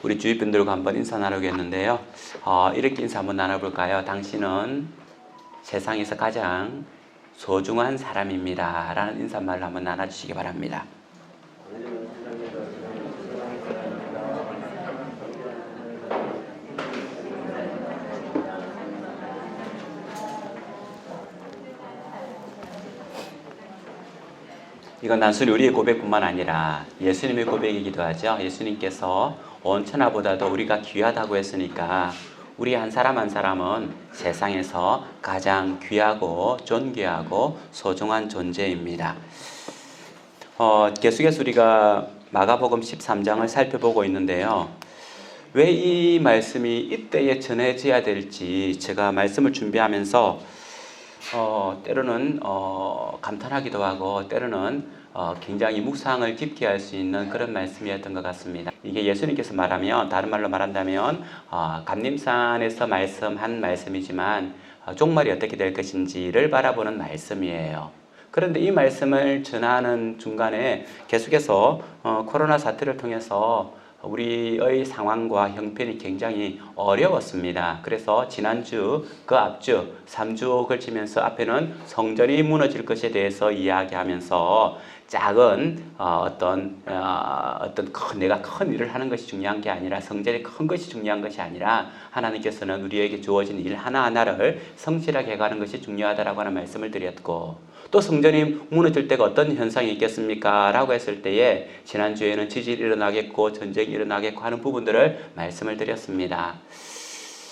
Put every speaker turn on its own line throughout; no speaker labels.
우리 주위 분들과 한번 인사 나누겠는데요. 이렇게 인사 한번 나눠볼까요? 당신은 세상에서 가장 소중한 사람입니다. 라는 인사말로 한번 나눠주시기 바랍니다. 이건 단순히 우리의 고백뿐만 아니라 예수님의 고백이기도 하죠. 예수님께서 온 천하보다도 우리가 귀하다고 했으니까 우리 한 사람 한 사람은 세상에서 가장 귀하고 존귀하고 소중한 존재입니다. 계속해서 우리가 마가복음 13장을 살펴보고 있는데요. 왜 이 말씀이 이때에 전해져야 될지 제가 말씀을 준비하면서 때로는 감탄하기도 하고 때로는 굉장히 묵상을 깊게 할 수 있는 그런 말씀이었던 것 같습니다. 이게 예수님께서 말하면, 다른 말로 말한다면 감림산에서 말씀한 말씀이지만 종말이 어떻게 될 것인지를 바라보는 말씀이에요. 그런데 이 말씀을 전하는 중간에 계속해서 코로나 사태를 통해서 우리의 상황과 형편이 굉장히 어려웠습니다. 그래서 지난주, 그 앞주 3주 걸치면서 앞에는 성전이 무너질 것에 대해서 이야기하면서 작은 내가 큰 일을 하는 것이 중요한 게 아니라, 성전이 큰 것이 중요한 것이 아니라 하나님께서는 우리에게 주어진 일 하나하나를 성실하게 해가는 것이 중요하다라고 하는 말씀을 드렸고, 또 성전이 무너질 때가 어떤 현상이 있겠습니까? 라고 했을 때에 지난주에는 지진이 일어나겠고 전쟁이 일어나겠고 하는 부분들을 말씀을 드렸습니다.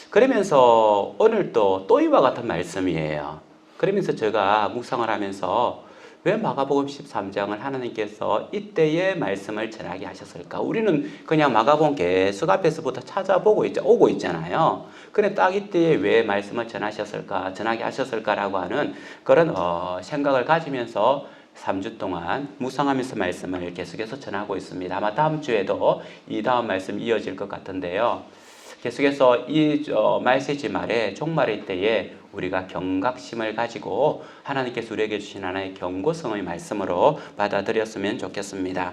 그러면서 오늘 또 이와 같은 말씀이에요. 그러면서 제가 묵상을 하면서 왜 마가복음 13장을 하나님께서 이때의 말씀을 전하게 하셨을까? 우리는 그냥 마가복음 계속 앞에서부터 찾아보고 오고 있잖아요. 그런데 딱 이때에 왜 말씀을 전하게 하셨을까라고 하는 그런 생각을 가지면서 3주 동안 묵상하면서 말씀을 계속해서 전하고 있습니다. 아마 다음 주에도 이 다음 말씀 이어질 것 같은데요. 계속해서 이 말세지 말에 종말의 때에 우리가 경각심을 가지고 하나님께서 우리에게 주신 하나의 경고성의 말씀으로 받아들였으면 좋겠습니다.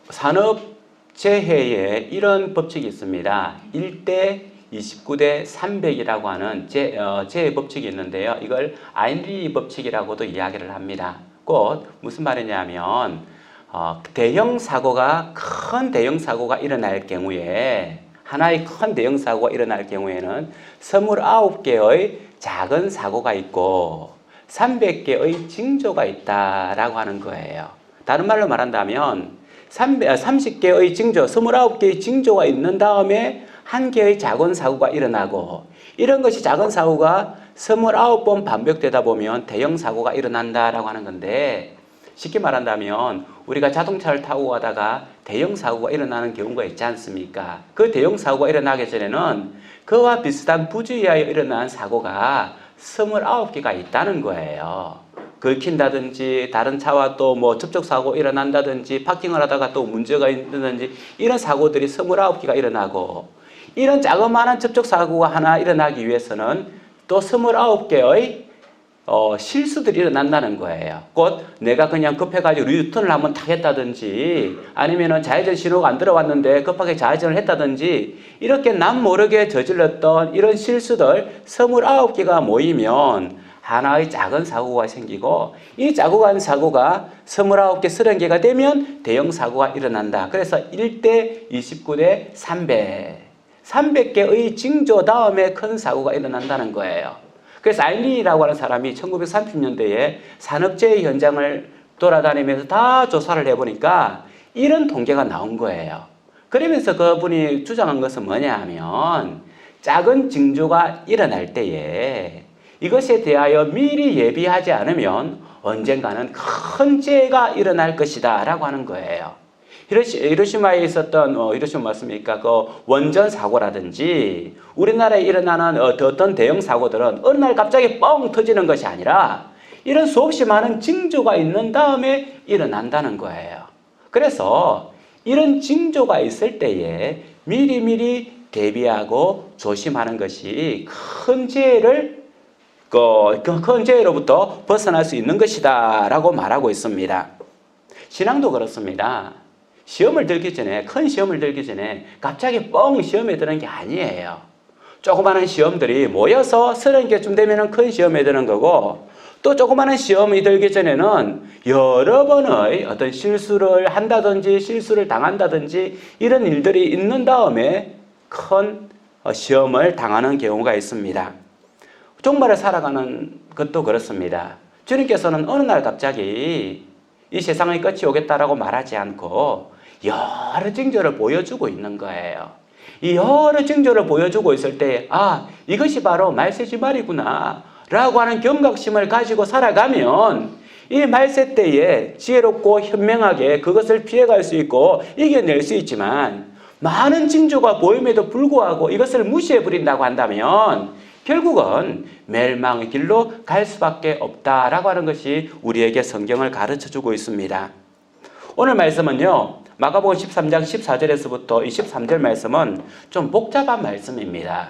산업재해에 이런 법칙이 있습니다. 1대 29대 300이라고 하는 재해 법칙이 있는데요. 이걸 아인리 법칙이라고도 이야기를 합니다. 곧 무슨 말이냐면 큰 대형 사고가 일어날 경우에, 하나의 큰 대형 사고가 일어날 경우에는 29개의 작은 사고가 있고 300개의 징조가 있다라고 하는 거예요. 다른 말로 말한다면 30개의 징조, 29개의 징조가 있는 다음에 한 개의 작은 사고가 일어나고, 이런 것이 작은 사고가 29번 반복되다 보면 대형 사고가 일어난다라고 하는 건데, 쉽게 말한다면 우리가 자동차를 타고 가다가 대형 사고가 일어나는 경우가 있지 않습니까? 그 대형 사고가 일어나기 전에는 그와 비슷한 부주의하여 일어난 사고가 29개가 있다는 거예요. 긁힌다든지 다른 차와 또 접촉사고 일어난다든지 파킹을 하다가 또 문제가 있는지, 이런 사고들이 29개가 일어나고, 이런 자그마한 접촉사고가 하나 일어나기 위해서는 또 29개의 실수들이 일어난다는 거예요. 곧 내가 그냥 급해가지고 유턴을 한번 타겠다든지, 아니면은 좌회전 신호가 안 들어왔는데 급하게 좌회전을 했다든지, 이렇게 남 모르게 저질렀던 이런 실수들 29개가 모이면 하나의 작은 사고가 생기고, 이 작은 사고가 29개, 30개가 되면 대형 사고가 일어난다. 그래서 1대 29대 300개의 징조 다음에 큰 사고가 일어난다는 거예요. 그래서 아인리라고 하는 사람이 1930년대에 산업재해 현장을 돌아다니면서 다 조사를 해보니까 이런 통계가 나온 거예요. 그러면서 그분이 주장한 것은 뭐냐 하면, 작은 징조가 일어날 때에 이것에 대하여 미리 예비하지 않으면 언젠가는 큰 재해가 일어날 것이다 라고 하는 거예요. 히로시마에 있었던 히로시마 맞습니까? 그 원전 사고라든지 우리나라에 일어나는 어떤 대형 사고들은 어느 날 갑자기 뻥 터지는 것이 아니라 이런 수없이 많은 징조가 있는 다음에 일어난다는 거예요. 그래서 이런 징조가 있을 때에 미리미리 대비하고 조심하는 것이 큰 재해로부터 벗어날 수 있는 것이다 라고 말하고 있습니다. 신앙도 그렇습니다. 시험을 들기 전에, 큰 시험을 들기 전에 갑자기 뻥 시험에 드는 게 아니에요. 조그마한 시험들이 모여서 30개쯤 되면 큰 시험에 드는 거고, 또 조그마한 시험이 들기 전에는 여러 번의 어떤 실수를 한다든지 실수를 당한다든지 이런 일들이 있는 다음에 큰 시험을 당하는 경우가 있습니다. 종말을 살아가는 것도 그렇습니다. 주님께서는 어느 날 갑자기 이 세상의 끝이 오겠다라고 말하지 않고 여러 징조를 보여주고 있는 거예요. 이 여러 징조를 보여주고 있을 때, 아, 이것이 바로 말세지 말이구나 라고 하는 경각심을 가지고 살아가면 이 말세 때에 지혜롭고 현명하게 그것을 피해갈 수 있고 이겨낼 수 있지만, 많은 징조가 보임에도 불구하고 이것을 무시해버린다고 한다면 결국은 멸망의 길로 갈 수밖에 없다라고 하는 것이 우리에게 성경을 가르쳐주고 있습니다. 오늘 말씀은요, 마가복음 13장 14절에서부터 23절 말씀은 좀 복잡한 말씀입니다.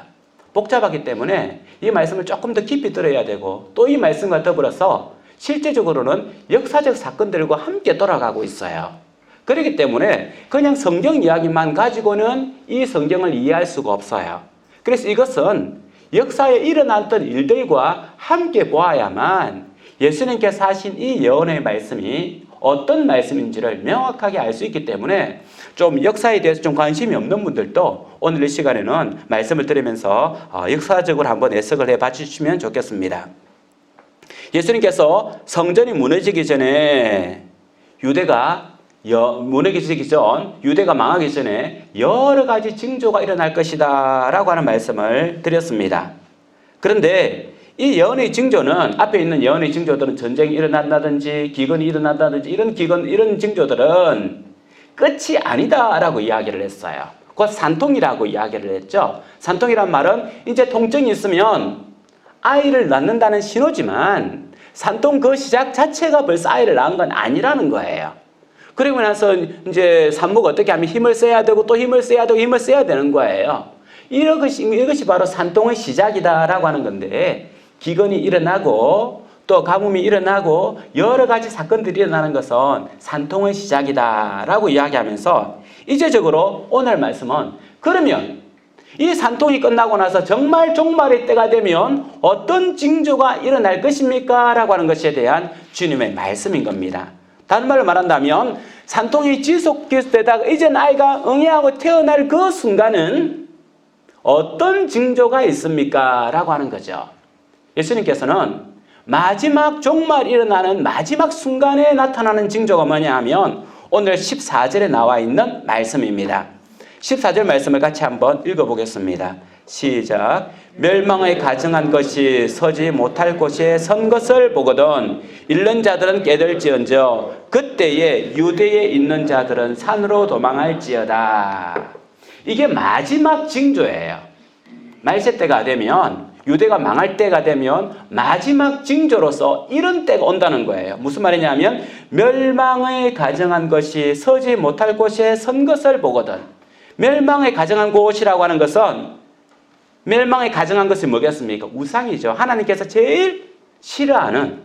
복잡하기 때문에 이 말씀을 조금 더 깊이 들어야 되고, 또 이 말씀과 더불어서 실제적으로는 역사적 사건들과 함께 돌아가고 있어요. 그렇기 때문에 그냥 성경 이야기만 가지고는 이 성경을 이해할 수가 없어요. 그래서 이것은 역사에 일어났던 일들과 함께 보아야만 예수님께서 하신 이 예언의 말씀이 어떤 말씀인지를 명확하게 알 수 있기 때문에, 좀 역사에 대해서 좀 관심이 없는 분들도 오늘 이 시간에는 말씀을 들으면서 역사적으로 한번 해석을 해봐 주시면 좋겠습니다. 예수님께서 성전이 무너지기 전에 유대가 망하기 전에 여러 가지 징조가 일어날 것이다 라고 하는 말씀을 드렸습니다. 그런데 이 예언의 징조는, 앞에 있는 예언의 징조들은 전쟁이 일어난다든지 기근이 일어난다든지 이런 징조들은 끝이 아니다라고 이야기를 했어요. 곧 산통이라고 이야기를 했죠. 산통이란 말은 이제 통증이 있으면 아이를 낳는다는 신호지만, 산통 그 시작 자체가 벌써 아이를 낳은 건 아니라는 거예요. 그리고 나서 이제 산모가 어떻게 하면 힘을 써야 되고 또 힘을 써야 되고 힘을 써야 되는 거예요. 이것이 바로 산통의 시작이다라고 하는 건데, 기근이 일어나고 또 가뭄이 일어나고 여러 가지 사건들이 일어나는 것은 산통의 시작이다라고 이야기하면서, 이제적으로 오늘 말씀은 그러면 이 산통이 끝나고 나서 정말 종말의 때가 되면 어떤 징조가 일어날 것입니까? 라고 하는 것에 대한 주님의 말씀인 겁니다. 다른 말로 말한다면 산통이 지속되다가 이제 아이가 응애하고 태어날 그 순간은 어떤 징조가 있습니까? 라고 하는 거죠. 예수님께서는 마지막 종말이 일어나는 마지막 순간에 나타나는 징조가 뭐냐 하면 오늘 14절에 나와 있는 말씀입니다. 14절 말씀을 같이 한번 읽어보겠습니다. 시작. 멸망에 가증한 것이 서지 못할 곳에 선 것을 보거든 잃는 자들은 깨달을지언정 그때에 유대에 있는 자들은 산으로 도망할지어다. 이게 마지막 징조예요. 말세 때가 되면, 유대가 망할 때가 되면 마지막 징조로서 이런 때가 온다는 거예요. 무슨 말이냐면 멸망에 가증한 것이 서지 못할 곳에 선 것을 보거든. 멸망에 가증한 곳이라고 하는 것은, 멸망에 가증한 것이 뭐겠습니까? 우상이죠. 하나님께서 제일 싫어하는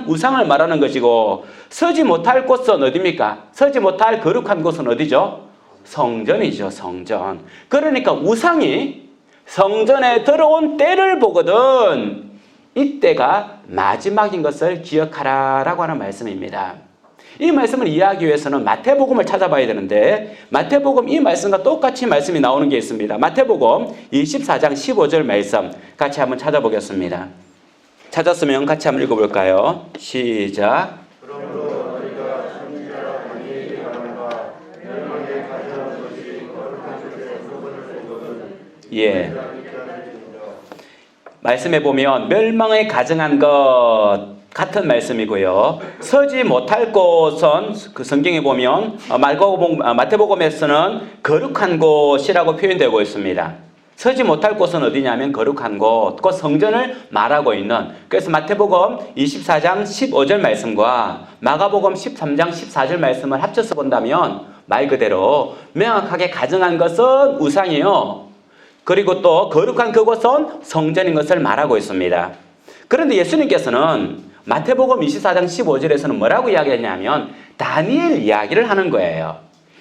우상을 말하는 것이고, 서지 못할 곳은 어디입니까? 서지 못할 거룩한 곳은 어디죠? 성전이죠. 성전. 그러니까 우상이 성전에 들어온 때를 보거든 이때가 마지막인 것을 기억하라 라고 하는 말씀입니다. 이 말씀을 이해하기 위해서는 마태복음을 찾아봐야 되는데, 마태복음 이 말씀과 똑같이 말씀이 나오는 게 있습니다. 마태복음 24장 15절 말씀 같이 한번 찾아보겠습니다. 찾았으면 같이 한번 읽어볼까요? 시작. 예. 말씀해 보면 멸망에 가증한 것 같은 말씀이고요. 서지 못할 곳은 그 성경에 보면 마태복음에서는 거룩한 곳이라고 표현되고 있습니다. 서지 못할 곳은 어디냐면 거룩한 곳, 그 성전을 말하고 있는. 그래서 마태복음 24장 15절 말씀과 마가복음 13장 14절 말씀을 합쳐서 본다면 말 그대로 명확하게 가증한 것은 우상이요, 그리고 또 거룩한 그곳은 성전인 것을 말하고 있습니다. 그런데 예수님께서는 마태복음 24장 15절에서는 뭐라고 이야기했냐면 다니엘 이야기를 하는 거예요.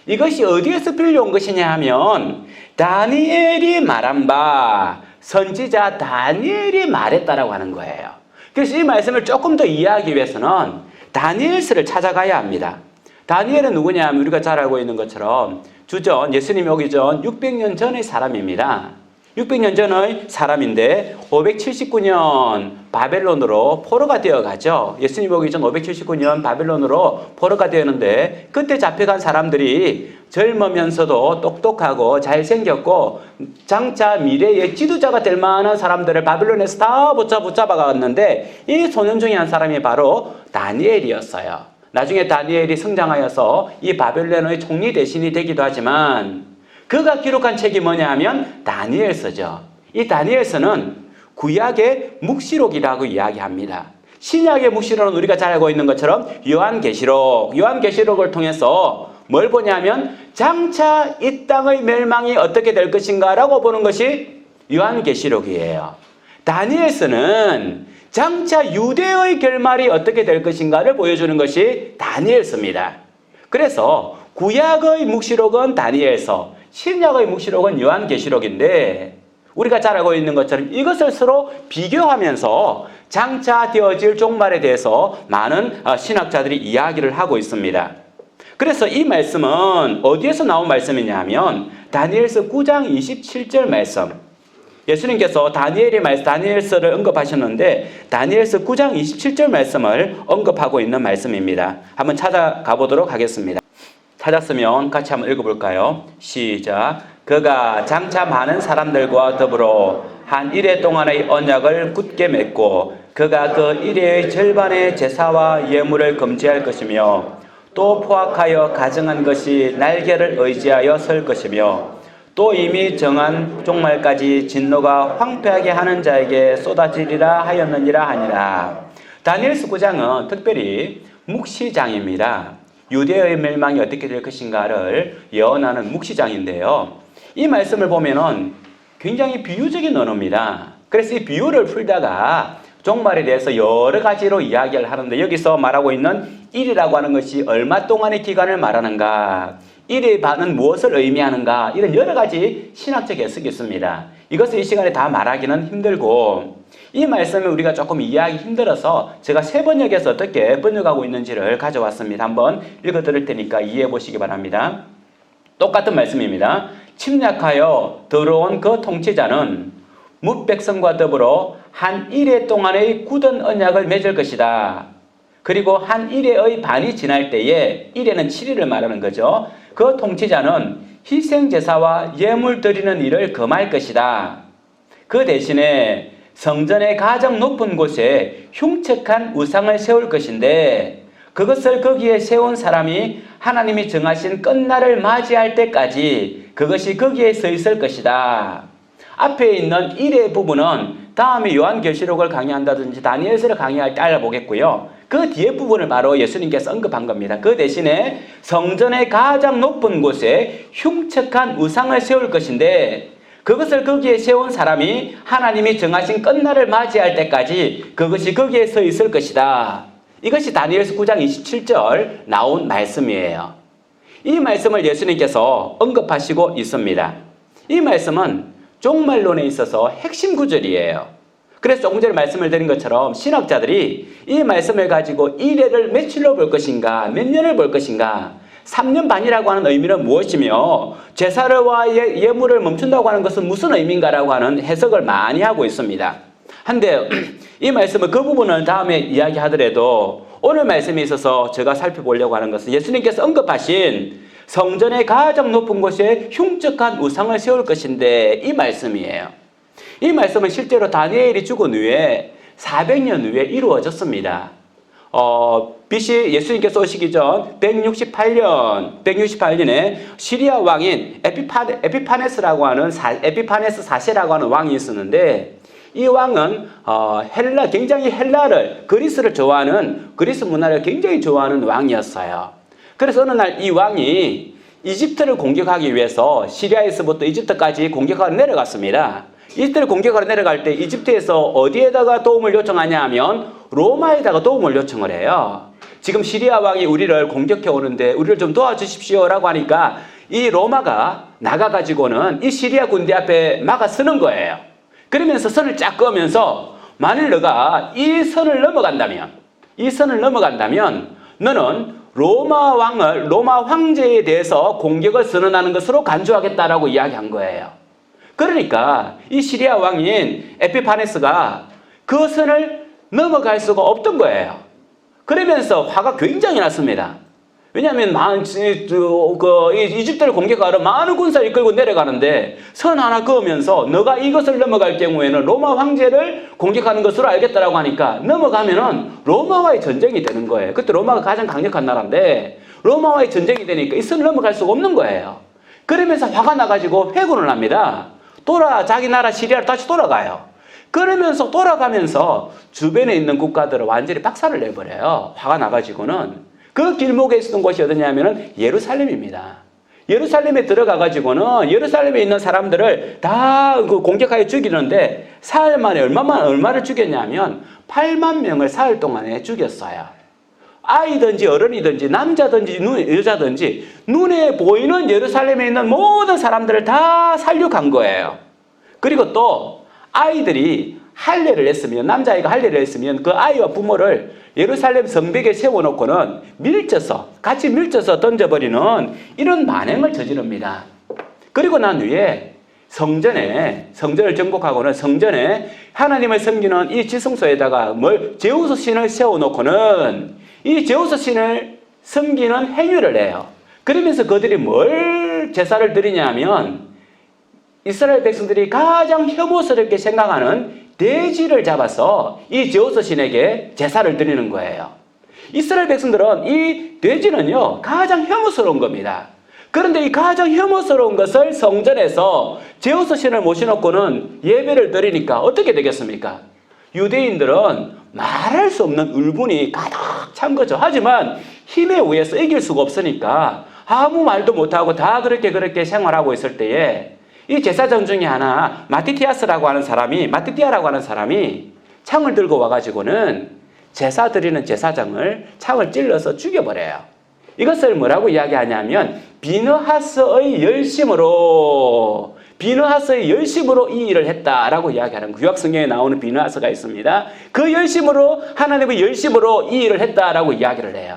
이것이 어디에서 빌려온 것이냐 하면 다니엘이 말한 바 선지자 다니엘이 말했다라고 하는 거예요. 그래서 이 말씀을 조금 더 이해하기 위해서는 다니엘서를 찾아가야 합니다. 다니엘은 누구냐 하면 우리가 잘 알고 있는 것처럼 주전, 예수님이 오기 전 600년 전의 사람입니다. 600년 전의 사람인데 579년 바벨론으로 포로가 되어가죠. 예수님 오기 전 579년 바벨론으로 포로가 되었는데 그때 잡혀간 사람들이 젊으면서도 똑똑하고 잘생겼고 장차 미래의 지도자가 될 만한 사람들을 바벨론에서 다 붙잡아갔는데 이 소년 중에 한 사람이 바로 다니엘이었어요. 나중에 다니엘이 성장하여서 이 바벨론의 총리 대신이 되기도 하지만 그가 기록한 책이 뭐냐 하면 다니엘서죠. 이 다니엘서는 구약의 묵시록이라고 이야기합니다. 신약의 묵시록은 우리가 잘 알고 있는 것처럼 요한계시록을 통해서 뭘 보냐면 장차 이 땅의 멸망이 어떻게 될 것인가 라고 보는 것이 요한계시록이에요. 다니엘서는 장차 유대의 결말이 어떻게 될 것인가를 보여주는 것이 다니엘서입니다. 그래서 구약의 묵시록은 다니엘서, 신약의 묵시록은 요한계시록인데 우리가 잘 알고 있는 것처럼 이것을 서로 비교하면서 장차 되어질 종말에 대해서 많은 신학자들이 이야기를 하고 있습니다. 그래서 이 말씀은 어디에서 나온 말씀이냐 하면 다니엘서 9장 27절 말씀. 예수님께서 다니엘서를 언급하셨는데 다니엘서 9장 27절 말씀을 언급하고 있는 말씀입니다. 한번 찾아가 보도록 하겠습니다. 찾았으면 같이 한번 읽어볼까요? 시작. 그가 장차 많은 사람들과 더불어 한 이레 동안의 언약을 굳게 맺고 그가 그 이레의 절반의 제사와 예물을 금지할 것이며 또 포악하여 가증한 것이 날개를 의지하여 설 것이며 또 이미 정한 종말까지 진노가 황폐하게 하는 자에게 쏟아지리라 하였느니라 하니라. 다니엘서 9장은 특별히 묵시장입니다. 유대의 멸망이 어떻게 될 것인가를 예언하는 묵시장인데요. 이 말씀을 보면은 굉장히 비유적인 언어입니다. 그래서 이 비유를 풀다가 종말에 대해서 여러 가지로 이야기를 하는데 여기서 말하고 있는 일이라고 하는 것이 얼마 동안의 기간을 말하는가, 일의 반은 무엇을 의미하는가, 이런 여러 가지 신학적 해석이 있습니다. 이것을 이 시간에 다 말하기는 힘들고 이 말씀을 우리가 조금 이해하기 힘들어서 제가 세 번역에서 어떻게 번역하고 있는지를 가져왔습니다. 한번 읽어드릴 테니까 이해해 보시기 바랍니다. 똑같은 말씀입니다. 침략하여 들어온 그 통치자는 뭇백성과 더불어 한 이레 동안의 굳은 언약을 맺을 것이다. 그리고 한 이레의 반이 지날 때에, 이레는 7일을 말하는 거죠. 그 통치자는 희생제사와 예물 드리는 일을 금할 것이다. 그 대신에 성전의 가장 높은 곳에 흉측한 우상을 세울 것인데 그것을 거기에 세운 사람이 하나님이 정하신 끝날을 맞이할 때까지 그것이 거기에 서 있을 것이다. 앞에 있는 1의 부분은 다음에 요한계시록을 강의한다든지 다니엘서를 강의할 때 알아보겠고요. 그 뒤에 부분을 바로 예수님께서 언급한 겁니다. 그 대신에 성전의 가장 높은 곳에 흉측한 우상을 세울 것인데 그것을 거기에 세운 사람이 하나님이 정하신 끝날을 맞이할 때까지 그것이 거기에 서 있을 것이다. 이것이 다니엘서 9장 27절 나온 말씀이에요. 이 말씀을 예수님께서 언급하시고 있습니다. 이 말씀은 종말론에 있어서 핵심 구절이에요. 그래서 조금 전에 말씀을 드린 것처럼 신학자들이 이 말씀을 가지고 이래를 며칠로 볼 것인가, 몇 년을 볼 것인가, 3년 반이라고 하는 의미는 무엇이며 제사와 예물을 멈춘다고 하는 것은 무슨 의미인가라고 하는 해석을 많이 하고 있습니다. 한데 이 말씀은 그 부분을 다음에 이야기하더라도 오늘 말씀에 있어서 제가 살펴보려고 하는 것은 예수님께서 언급하신 성전의 가장 높은 곳에 흉측한 우상을 세울 것인데 이 말씀이에요. 이 말씀은 실제로 다니엘이 죽은 후에 400년 후에 이루어졌습니다. BC 예수님께서 오시기 전 168년에 시리아 왕인 에피파네스라고 하는 에피파네스 4세라고 하는 왕이 있었는데 이 왕은 굉장히 그리스를 좋아하는, 그리스 문화를 굉장히 좋아하는 왕이었어요. 그래서 어느 날 이 왕이 이집트를 공격하기 위해서 시리아에서부터 이집트까지 공격하러 내려갔습니다. 이스라엘 공격하러 내려갈 때 이집트에서 어디에다가 도움을 요청하냐 하면 로마에다가 도움을 요청을 해요. 지금 시리아 왕이 우리를 공격해 오는데 우리를 좀 도와주십시오라고 하니까 이 로마가 나가가지고는 이 시리아 군대 앞에 막아 서는 거예요. 그러면서 선을 쫙 그으면서 만일 너가 이 선을 넘어간다면 너는 로마 황제에 대해서 공격을 선언하는 것으로 간주하겠다라고 이야기한 거예요. 그러니까 이 시리아 왕인 에피파네스가 그 선을 넘어갈 수가 없던 거예요. 그러면서 화가 굉장히 났습니다. 왜냐하면 이집트를 공격하러 많은 군사를 이끌고 내려가는데 선 하나 그으면서 너가 이것을 넘어갈 경우에는 로마 황제를 공격하는 것으로 알겠다라고 하니까 넘어가면은 로마와의 전쟁이 되는 거예요. 그때 로마가 가장 강력한 나라인데 로마와의 전쟁이 되니까 이 선을 넘어갈 수가 없는 거예요. 그러면서 화가 나가지고 회군을 합니다. 자기 나라 시리아로 다시 돌아가요. 그러면서 돌아가면서 주변에 있는 국가들을 완전히 박살을 내버려요. 화가 나가지고는. 그 길목에 있었던 곳이 어디냐면은 예루살렘입니다. 예루살렘에 들어가가지고는 예루살렘에 있는 사람들을 다 공격하여 죽이는데 사흘 만에 얼마를 죽였냐면 8만 명을 사흘 동안에 죽였어요. 아이든지 어른이든지 남자든지 여자든지 눈에 보이는 예루살렘에 있는 모든 사람들을 다 살육한 거예요. 그리고 또 아이들이 할례를 했으면 남자아이가 할례를 했으면 그 아이와 부모를 예루살렘 성벽에 세워놓고는 같이 밀쳐서 던져버리는 이런 만행을 저지릅니다. 그리고 난 후에 성전을 정복하고는 성전에 하나님을 섬기는 이 지성소에다가 제우스 신을 세워놓고는 이 제우스 신을 섬기는 행위를 해요. 그러면서 그들이 뭘 제사를 드리냐면 이스라엘 백성들이 가장 혐오스럽게 생각하는 돼지를 잡아서 이 제우스 신에게 제사를 드리는 거예요. 이스라엘 백성들은 이 돼지는요 가장 혐오스러운 겁니다. 그런데 이 가장 혐오스러운 것을 성전에서 제우스 신을 모셔놓고는 예배를 드리니까 어떻게 되겠습니까? 유대인들은 말할 수 없는 울분이 가득 찬 거죠. 하지만 힘에 의해서 이길 수가 없으니까 아무 말도 못하고 다 그렇게 생활하고 있을 때에 이 제사장 중에 하나 마티티아라고 하는 사람이 창을 들고 와가지고는 제사 드리는 제사장을 창을 찔러서 죽여버려요. 이것을 뭐라고 이야기하냐면 비느하스의 열심으로 이 일을 했다라고 이야기하는 구약 성경에 나오는 비느하스가 있습니다. 그 열심으로 하나님의 열심으로 이 일을 했다라고 이야기를 해요.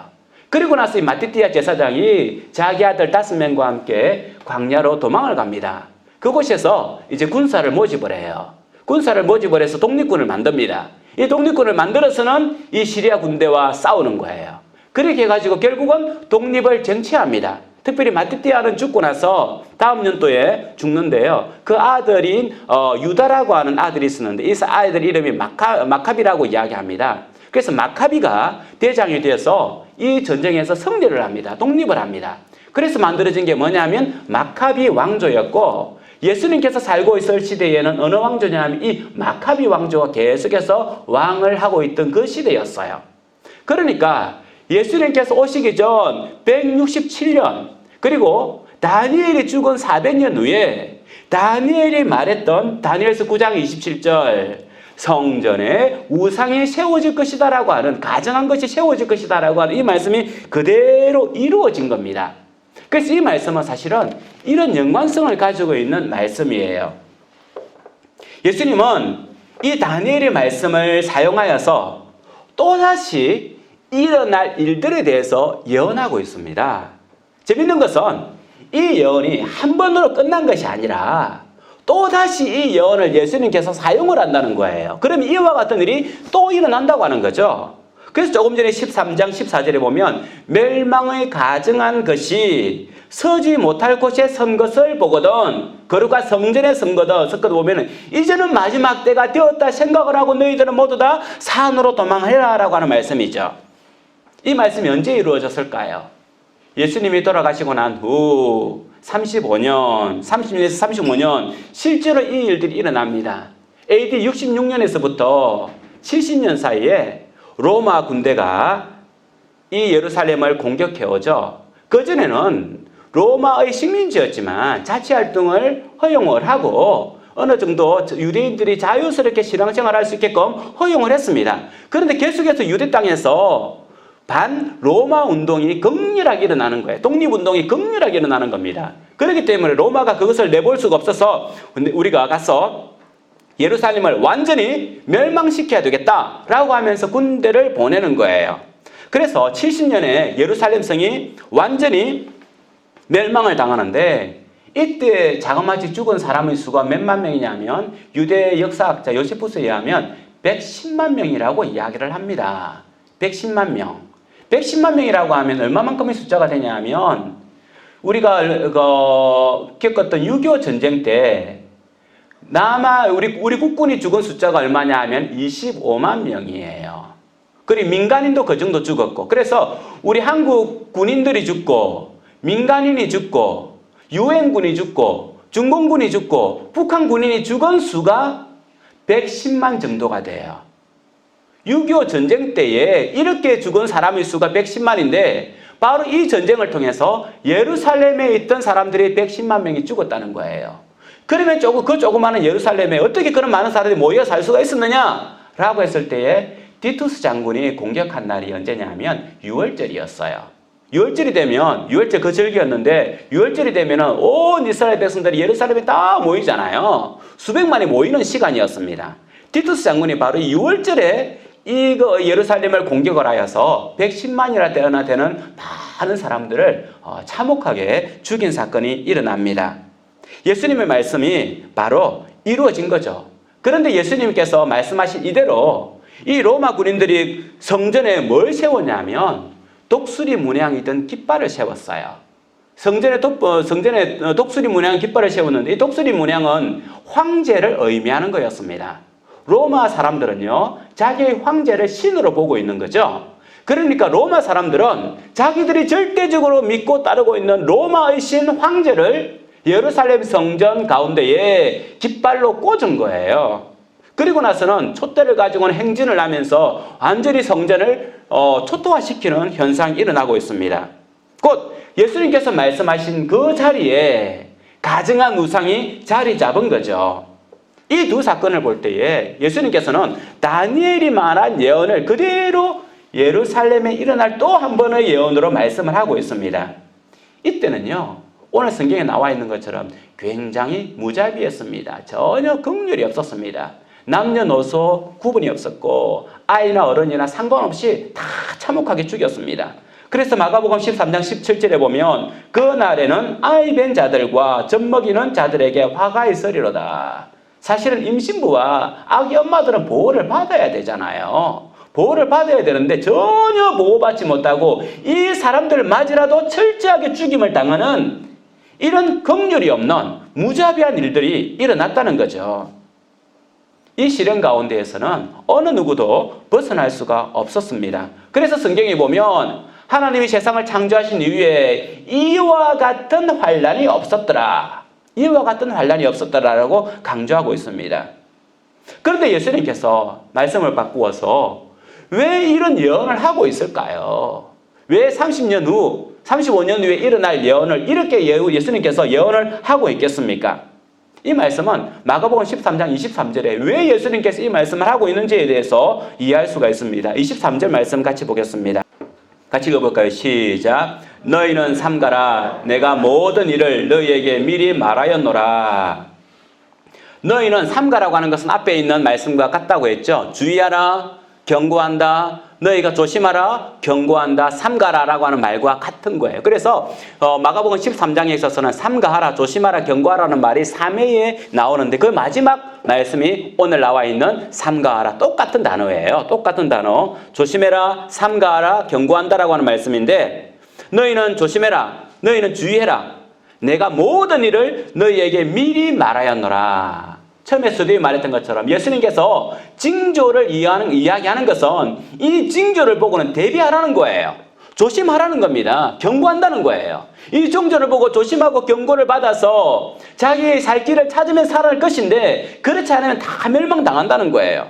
그리고 나서 이 마티티아 제사장이 자기 아들 5명과 함께 광야로 도망을 갑니다. 그곳에서 이제 군사를 모집을 해요. 군사를 모집을 해서 독립군을 만듭니다. 이 독립군을 만들어서는 이 시리아 군대와 싸우는 거예요. 그렇게 해가지고 결국은 독립을 쟁취합니다. 특별히 마티티아는 죽고 나서 다음 년도에 죽는데요. 그 아들인 유다라고 하는 아들이 있었는데 이 아이들 이름이 마카비라고 이야기합니다. 그래서 마카비가 대장이 되어서 이 전쟁에서 승리를 합니다. 독립을 합니다. 그래서 만들어진 게 뭐냐면 마카비 왕조였고 예수님께서 살고 있을 시대에는 어느 왕조냐면 이 마카비 왕조가 계속해서 왕을 하고 있던 그 시대였어요. 그러니까 예수님께서 오시기 전 167년 그리고 다니엘이 죽은 400년 후에 다니엘이 말했던 다니엘서 9장 27절 성전에 우상이 세워질 것이다 라고 하는 가정한 것이 세워질 것이다 라고 하는 이 말씀이 그대로 이루어진 겁니다. 그래서 이 말씀은 사실은 이런 연관성을 가지고 있는 말씀이에요. 예수님은 이 다니엘의 말씀을 사용하여서 또다시 일어날 일들에 대해서 예언하고 있습니다. 재밌는 것은 이 예언이 한 번으로 끝난 것이 아니라 또다시 이 예언을 예수님께서 사용을 한다는 거예요. 그러면 이와 같은 일이 또 일어난다고 하는 거죠. 그래서 조금 전에 13장 14절에 보면 멸망의 가증한 것이 서지 못할 곳에 선 것을 보거든 거룩한 성전에 선 것을 보면 이제는 마지막 때가 되었다 생각을 하고 너희들은 모두 다 산으로 도망해라 라고 하는 말씀이죠. 이 말씀이 언제 이루어졌을까요? 예수님이 돌아가시고 난 후 30년에서 35년 실제로 이 일들이 일어납니다. AD 66년에서부터 70년 사이에 로마 군대가 이 예루살렘을 공격해오죠. 그전에는 로마의 식민지였지만 자치활동을 허용을 하고 어느 정도 유대인들이 자유스럽게 신앙생활할 수 있게끔 허용을 했습니다. 그런데 계속해서 유대 땅에서 반 로마 운동이 극렬하게 일어나는 거예요. 독립운동이 극렬하게 일어나는 겁니다. 그렇기 때문에 로마가 그것을 내볼 수가 없어서 우리가 가서 예루살렘을 완전히 멸망시켜야 되겠다라고 하면서 군대를 보내는 거예요. 그래서 70년에 예루살렘 성이 완전히 멸망을 당하는데 이때 자그마치 죽은 사람의 수가 몇만 명이냐면 유대 역사학자 요세푸스에 의하면 110만 명이라고 이야기를 합니다. 110만 명. 110만 명이라고 하면 얼마만큼의 숫자가 되냐면 우리가 겪었던 6.25 전쟁 때 우리 국군이 죽은 숫자가 얼마냐 하면 25만 명이에요. 그리고 민간인도 그 정도 죽었고, 그래서 우리 한국 군인들이 죽고 민간인이 죽고 유엔군이 죽고 중공군이 죽고 북한 군인이 죽은 수가 110만 정도가 돼요. 6.25 전쟁 때에 이렇게 죽은 사람의 수가 110만인데 바로 이 전쟁을 통해서 예루살렘에 있던 사람들이 110만 명이 죽었다는 거예요. 그러면 그 조그마한 예루살렘에 어떻게 그런 많은 사람들이 모여 살 수가 있었느냐라고 했을 때에 디투스 장군이 공격한 날이 언제냐 하면 6월절이었어요. 6월절이 되면 6월절 그 절기였는데 6월절이 되면은 온 이스라엘 백성들이 예루살렘에 다 모이잖아요. 수백만이 모이는 시간이었습니다. 디투스 장군이 바로 6월절에 예루살렘을 공격을 하여서 110만이나 되는 많은 사람들을 참혹하게 죽인 사건이 일어납니다. 예수님의 말씀이 바로 이루어진 거죠. 그런데 예수님께서 말씀하신 이대로 이 로마 군인들이 성전에 뭘 세웠냐면 독수리 문양이던 깃발을 세웠어요. 성전에 독수리 문양 깃발을 세웠는데 이 독수리 문양은 황제를 의미하는 거였습니다. 로마 사람들은요, 자기의 황제를 신으로 보고 있는 거죠. 그러니까 로마 사람들은 자기들이 절대적으로 믿고 따르고 있는 로마의 신 황제를 예루살렘 성전 가운데에 깃발로 꽂은 거예요. 그리고 나서는 촛대를 가지고는 행진을 하면서 완전히 성전을 초토화시키는 현상이 일어나고 있습니다. 곧 예수님께서 말씀하신 그 자리에 가증한 우상이 자리 잡은 거죠. 이 두 사건을 볼 때에 예수님께서는 다니엘이 말한 예언을 그대로 예루살렘에 일어날 또 한 번의 예언으로 말씀을 하고 있습니다. 이때는요, 오늘 성경에 나와 있는 것처럼 굉장히 무자비했습니다. 전혀 긍휼이 없었습니다. 남녀노소 구분이 없었고 아이나 어른이나 상관없이 다 참혹하게 죽였습니다. 그래서 마가복음 13장 17절에 보면 그날에는 아이 뵌 자들과 젖먹이는 자들에게 화가 있으리로다. 사실은 임신부와 아기 엄마들은 보호를 받아야 되잖아요. 보호를 받아야 되는데 전혀 보호받지 못하고 이 사람들을 맞이라도 철저하게 죽임을 당하는 이런 긍휼이 없는 무자비한 일들이 일어났다는 거죠. 이 시련 가운데에서는 어느 누구도 벗어날 수가 없었습니다. 그래서 성경에 보면 하나님이 세상을 창조하신 이후에 이와 같은 환난이 없었더라. 이와 같은 환난이 없었더라라고 강조하고 있습니다. 그런데 예수님께서 말씀을 바꾸어서 왜 이런 예언을 하고 있을까요? 왜 35년 후에 일어날 예언을 이렇게 예수님께서 예언을 하고 있겠습니까? 이 말씀은 마가복음 13장 23절에 왜 예수님께서 이 말씀을 하고 있는지에 대해서 이해할 수가 있습니다. 23절 말씀 같이 보겠습니다. 같이 읽어볼까요? 시작. 너희는 삼가라. 내가 모든 일을 너희에게 미리 말하였노라. 너희는 삼가라고 하는 것은 앞에 있는 말씀과 같다고 했죠. 주의하라, 경고한다, 너희가 조심하라, 경고한다, 삼가라라고 하는 말과 같은 거예요. 그래서 마가복음 13장에 있어서는 삼가하라, 조심하라, 경고하라는 말이 3회에 나오는데 그 마지막 말씀이 오늘 나와 있는 삼가하라, 똑같은 단어예요. 똑같은 단어. 조심해라, 삼가하라, 경고한다라고 하는 말씀인데 너희는 조심해라, 너희는 주의해라. 내가 모든 일을 너희에게 미리 말하였노라. 처음에 서두에 말했던 것처럼 예수님께서 징조를 이야기하는 것은 이 징조를 보고는 대비하라는 거예요. 조심하라는 겁니다. 경고한다는 거예요. 이 징조를 보고 조심하고 경고를 받아서 자기의 살 길을 찾으면 살아날 것인데 그렇지 않으면 다 멸망당한다는 거예요.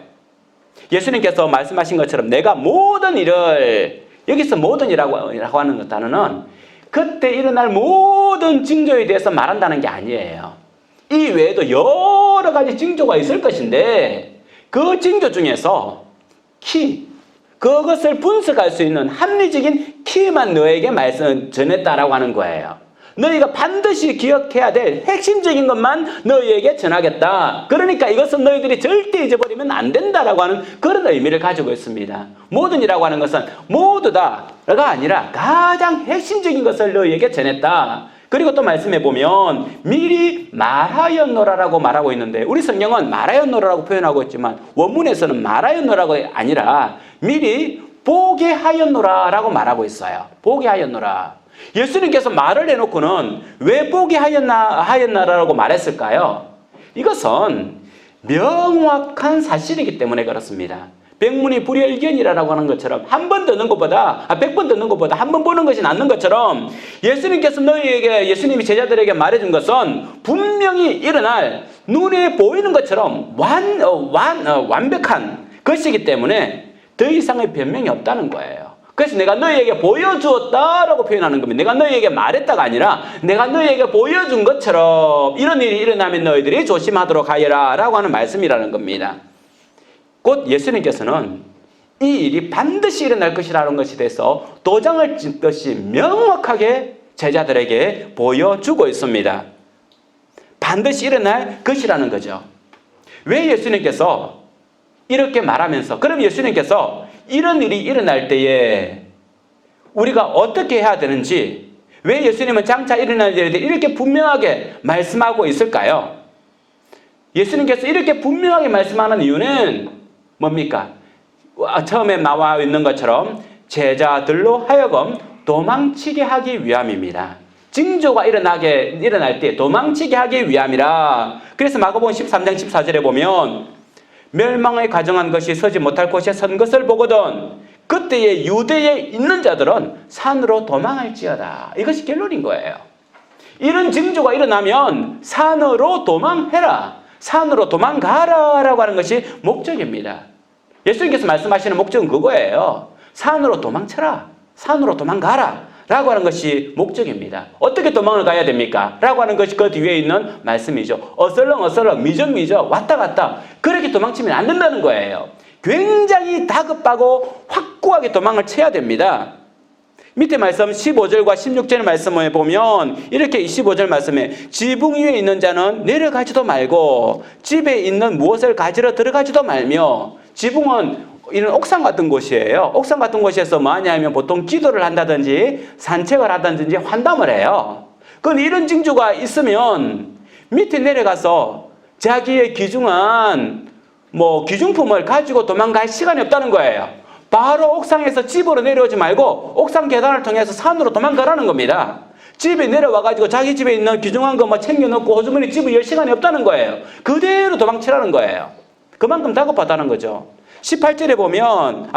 예수님께서 말씀하신 것처럼 내가 모든 일을, 여기서 모든 일이라고 하는 단어는 그때 일어날 모든 징조에 대해서 말한다는 게 아니에요. 이 외에도 여러 가지 징조가 있을 것인데 그 징조 중에서 그것을 분석할 수 있는 합리적인 키만 너에게 전했다라고 하는 거예요. 너희가 반드시 기억해야 될 핵심적인 것만 너희에게 전하겠다. 그러니까 이것은 너희들이 절대 잊어버리면 안 된다라고 하는 그런 의미를 가지고 있습니다. 모든 이라고 하는 것은 모두 다가 아니라 가장 핵심적인 것을 너희에게 전했다. 그리고 또 말씀해 보면 미리 말하였노라라고 말하고 있는데 우리 성경은 말하였노라라고 표현하고 있지만 원문에서는 말하였노라가 아니라 미리 보게 하였노라라고 말하고 있어요. 보게 하였노라. 예수님께서 말을 해놓고는 왜 보게 하였나라고 말했을까요? 이것은 명확한 사실이기 때문에 그렇습니다. 백문이 불여일견이라고 하는 것처럼 한 번 듣는 것보다 100번 듣는 것보다 한 번 보는 것이 낫는 것처럼 예수님께서 예수님이 제자들에게 말해준 것은 분명히 일어날 눈에 보이는 것처럼 완벽한 것이기 때문에 더 이상의 변명이 없다는 거예요. 그래서 내가 너희에게 보여주었다라고 표현하는 겁니다. 내가 너희에게 말했다가 아니라 내가 너희에게 보여준 것처럼 이런 일이 일어나면 너희들이 조심하도록 하여라 라고 하는 말씀이라는 겁니다. 곧 예수님께서는 이 일이 반드시 일어날 것이라는 것에 대해서 도장을 찍듯이 명확하게 제자들에게 보여주고 있습니다. 반드시 일어날 것이라는 거죠. 왜 예수님께서 이렇게 말하면서 그럼 예수님께서 이런 일이 일어날 때에 우리가 어떻게 해야 되는지 왜 예수님은 장차 일어날 일에 대해 이렇게 분명하게 말씀하고 있을까요? 예수님께서 이렇게 분명하게 말씀하는 이유는 뭡니까? 처음에 나와 있는 것처럼 제자들로 하여금 도망치게 하기 위함입니다. 징조가 일어날 때 도망치게 하기 위함이라. 그래서 마가복음 13장 14절에 보면 멸망에 가정한 것이 서지 못할 곳에 선 것을 보거든 그때에 유대에 있는 자들은 산으로 도망할지어다. 이것이 결론인 거예요. 이런 징조가 일어나면 산으로 도망해라. 산으로 도망가라 라고 하는 것이 목적입니다. 예수님께서 말씀하시는 목적은 그거예요. 산으로 도망쳐라. 산으로 도망가라 라고 하는 것이 목적입니다. 어떻게 도망을 가야 됩니까? 라고 하는 것이 그 뒤에 있는 말씀이죠. 어슬렁어슬렁 미적미적 왔다 갔다 그렇게 도망치면 안 된다는 거예요. 굉장히 다급하고 확고하게 도망을 쳐야 됩니다. 밑에 말씀 15절과 16절 말씀을 보면 이렇게 15절 말씀에 지붕 위에 있는 자는 내려가지도 말고 집에 있는 무엇을 가지러 들어가지도 말며 지붕은 이런 옥상 같은 곳이에요. 옥상 같은 곳에서 뭐 하냐면 보통 기도를 한다든지 산책을 하든지 환담을 해요. 그런데 이런 징조가 있으면 밑에 내려가서 자기의 귀중한 귀중품을 가지고 도망갈 시간이 없다는 거예요. 바로 옥상에서 집으로 내려오지 말고 옥상 계단을 통해서 산으로 도망가라는 겁니다. 집에 내려와가지고 자기 집에 있는 귀중한 거 챙겨놓고 호주머니 집을 열 시간이 없다는 거예요. 그대로 도망치라는 거예요. 그만큼 다급하다는 거죠. 17절에 보면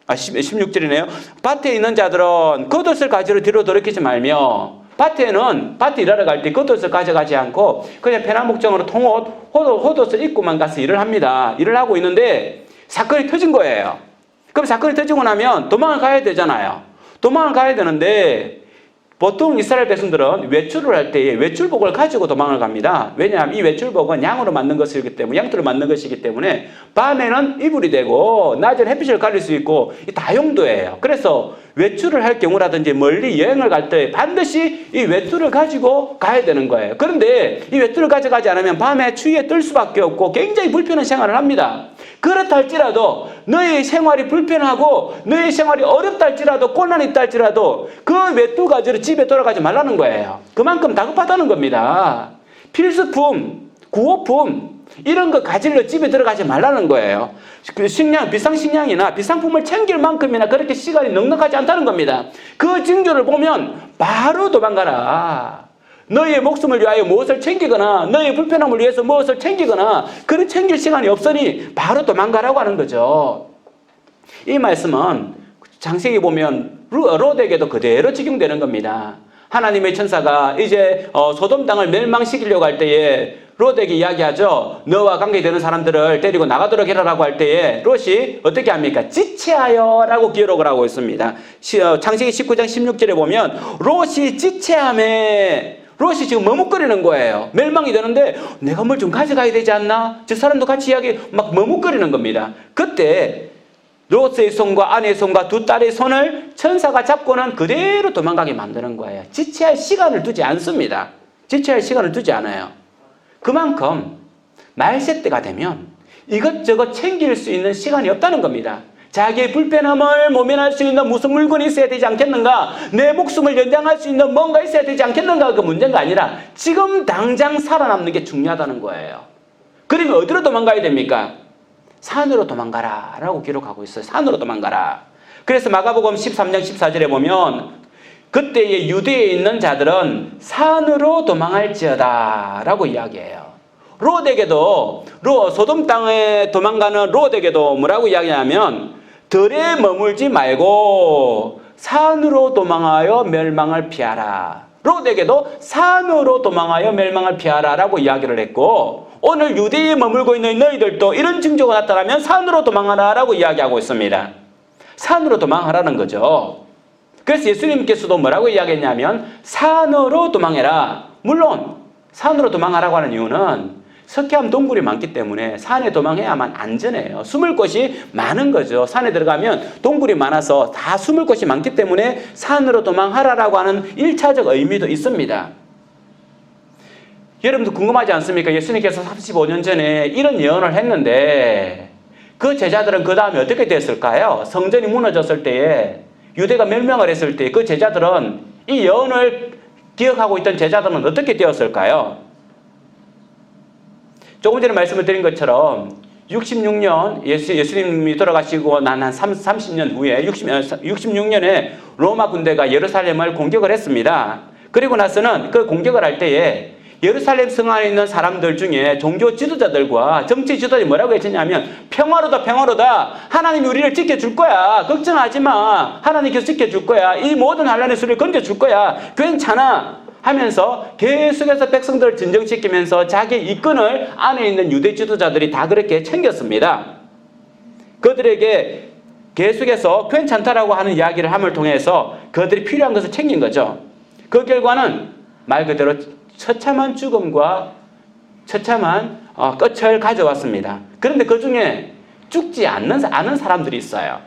16절이네요. 밭에 있는 자들은 겉옷을 가지러 뒤로 돌이키지 말며 밭에 일하러 갈 때 겉옷을 가져가지 않고 그냥 편한 목적으로 헛옷을 입고만 가서 일을 합니다. 일을 하고 있는데 사건이 터진 거예요. 그럼 사건이 터지고 나면 도망을 가야 되잖아요. 도망을 가야 되는데 보통 이스라엘 백성들은 외출을 할 때에 외출복을 가지고 도망을 갑니다. 왜냐하면 이 외출복은 양으로 만든 것이기 때문에 양털로 만든 것이기 때문에 밤에는 이불이 되고 낮에는 햇빛을 가릴 수 있고 다용도예요. 그래서 외출을 할 경우라든지 멀리 여행을 갈 때 반드시 이 외투를 가지고 가야 되는 거예요. 그런데 이 외투를 가져가지 않으면 밤에 추위에 뜰 수밖에 없고 굉장히 불편한 생활을 합니다. 그렇다 할지라도 너의 생활이 불편하고 너의 생활이 어렵다 할지라도 곤란이 있다 할지라도 그 외투 가지고 집에 돌아가지 말라는 거예요. 그만큼 다급하다는 겁니다. 필수품, 구호품 이런 거 가지러 집에 들어가지 말라는 거예요. 그 비상식량이나 비상품을 챙길 만큼이나 그렇게 시간이 넉넉하지 않다는 겁니다. 그 징조를 보면 바로 도망가라. 너의 목숨을 위하여 무엇을 챙기거나 너의 불편함을 위해서 무엇을 챙기거나 그런 챙길 시간이 없으니 바로 도망가라고 하는 거죠. 이 말씀은 창세기 보면 롯에게도 그대로 적용되는 겁니다. 하나님의 천사가 이제 소돔 땅을 멸망시키려고 할 때에 롯에게 이야기하죠. 너와 관계되는 사람들을 데리고 나가도록 해라라고 할 때에 롯이 어떻게 합니까? 지체하여 라고 기록을 하고 있습니다. 창세기 19장 16절에 보면 롯이 지체함에 롯이 지금 머뭇거리는 거예요. 멸망이 되는데 내가 뭘 좀 가져가야 되지 않나? 저 사람도 같이 이야기 막 머뭇거리는 겁니다. 그때 롯의 손과 아내의 손과 두 딸의 손을 천사가 잡고는 그대로 도망가게 만드는 거예요. 지체할 시간을 두지 않습니다. 지체할 시간을 두지 않아요. 그만큼 말세 때가 되면 이것저것 챙길 수 있는 시간이 없다는 겁니다. 자기의 불편함을 모면할 수 있는 무슨 물건이 있어야 되지 않겠는가? 내 목숨을 연장할 수 있는 뭔가 있어야 되지 않겠는가? 그 문제가 아니라 지금 당장 살아남는 게 중요하다는 거예요. 그러면 어디로 도망가야 됩니까? 산으로 도망가라 라고 기록하고 있어요. 산으로 도망가라. 그래서 마가복음 13장 14절에 보면 그때의 유대에 있는 자들은 산으로 도망할지어다 라고 이야기해요. 롯에게도 소돔 땅에 도망가는 롯에게도 뭐라고 이야기하냐면 들에 머물지 말고 산으로 도망하여 멸망을 피하라. 롯에게도 산으로 도망하여 멸망을 피하라 라고 이야기를 했고 오늘 유대에 머물고 있는 너희들도 이런 징조가 나타나면 산으로 도망하라 라고 이야기하고 있습니다. 산으로 도망하라는 거죠. 그래서 예수님께서도 뭐라고 이야기했냐면 산으로 도망해라. 물론 산으로 도망하라고 하는 이유는 석회암 동굴이 많기 때문에 산에 도망해야만 안전해요. 숨을 곳이 많은 거죠. 산에 들어가면 동굴이 많아서 다 숨을 곳이 많기 때문에 산으로 도망하라라고 하는 1차적 의미도 있습니다. 여러분도 궁금하지 않습니까? 예수님께서 35년 전에 이런 예언을 했는데 그 제자들은 그 다음에 어떻게 됐을까요? 성전이 무너졌을 때에 유대가 멸망을 했을 때 그 제자들은 이 예언을 기억하고 있던 제자들은 어떻게 되었을까요? 조금 전에 말씀을 드린 것처럼 66년 예수님이 돌아가시고 난 한 30년 후에 66년에 로마 군대가 예루살렘을 공격을 했습니다. 그리고 나서는 그 공격을 할 때에 예루살렘 성 안에 있는 사람들 중에 종교 지도자들과 정치 지도자들이 뭐라고 했냐면 평화로다 평화로다 하나님이 우리를 지켜줄 거야 걱정하지 마 하나님께서 지켜줄 거야 이 모든 환난의 수를 건져줄 거야 괜찮아 하면서 계속해서 백성들을 진정시키면서 자기의 이권을 안에 있는 유대 지도자들이 다 그렇게 챙겼습니다. 그들에게 계속해서 괜찮다라고 하는 이야기를 함을 통해서 그들이 필요한 것을 챙긴 거죠. 그 결과는 말 그대로 처참한 죽음과 처참한 끝을 가져왔습니다. 그런데 그 중에 죽지 않은 사람들이 있어요.